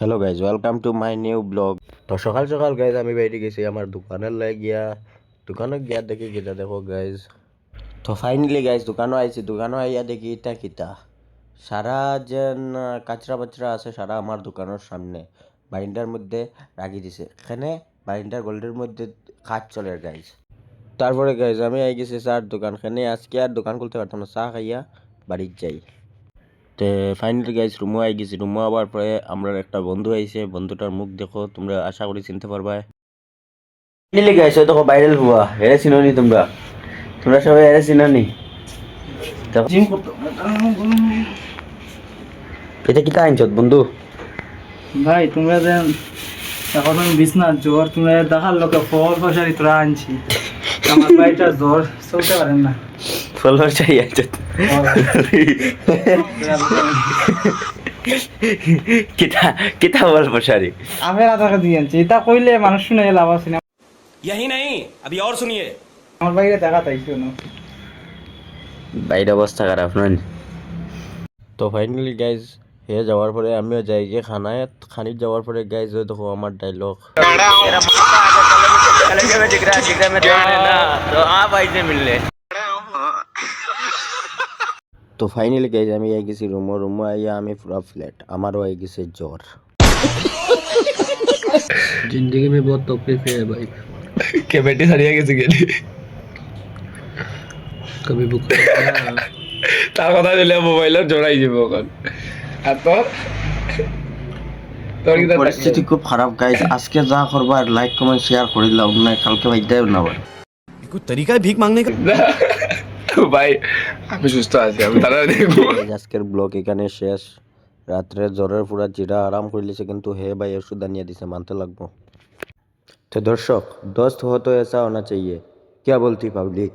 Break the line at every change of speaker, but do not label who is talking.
Hello guys, welcome to my new blog. তো সকাল সকাল গাইজ আমি বাইরে গেছি আমার দোকানে গিয়া দেখি কিতা দেখো গাইজ। তো ফাইনালি গাইজ দোকানও আইছি, দোকানও আইয়া দেখি ইটা কিতা সারা যেন কাচরা বাচরা আছে সারা আমার দোকানের সামনে বাইন্ডার মধ্যে রাখি দিছে। এখানে বাইন্ডার গোল্ডের মধ্যে কাজ চলে গাইজ। তারপরে গাইজ আমি আই গেছি চার দোকান, খানে আজকে আর দোকান খুলতে পারতাম না, চা খাইয়া বাড়ির যাই। তো ফাইনালি গাইজ রুমও আই গেছি, রুমও আবার পরে আমরা একটা বন্ধু আইছে, বন্ধুটার মুখ দেখো, তোমরা আশা করি চিনতে পারবা। ফাইনালি গাইজ ওই দেখো ভাইরাল হুয়া, হেরে চিনোনি তোমরা, তোমরা সবাই হেরে চিনোনি। এটা কি আইনছ বন্ধু?
ভাই তোমরা যেন এখন আমি বিছনার জ্বর, তোমরা দেখার লোকে ফল ফসারি তোরা আনছি, আমার ভাইটা জ্বর চলতে পারেন না।
ফলোয়ার চাই আইছ কিতা কিতা বল বসারি
আমি টাকা দিয়ে আনছি, এটা কইলে মানুষ শুনে লাভ আছে না।
यही नहीं अभी और सुनिए।
আমার ভাইরে দেখা তাইছো না।
বাইরে অবস্থা খারাপ নয়। তো ফাইনালি গাইজ হে যাওয়ার পরে আমিও যাই যে খানির যাওয়ার পরে গাইজ ওই দেখো আমার ডায়লগ। তো ফাইনালি গাইজ আমি আই গেছি রুমো আইয়া আমি পুরা ফ্ল্যাট, আমারও আই গেছে জ্বর।
जिंदगी में बहुत तकलीफ है भाई।
क्या बेटी सड़िया গেছে গেলি
कभी बुखार
তার কথা দিলে মোবাইলের জড়াই যাব এখন। আর তোর তোর কি
পরিস্থিতি খুব খারাপ গাইজ, আজকে যা করবা লাইক কমেন্ট শেয়ার করে দিলাম না, কালকে ভাইটাই না ভাই।
कोई तरीका है भीख मांगने का? ভাই আমি সুস্থ আছি, আমি তারা দেখবো।
আজকের ব্লগ এখানে শেষ। রাত্রে জ্বরের পুরা জিরা আরাম করলিছে, কিন্তু হে ভাই ওষুধ আনিয়ে দিছে, মানতে লাগবো। तो दर्शक, दोस्त हो तो ऐसा होना चाहिए, क्या बोलती पब्लिक।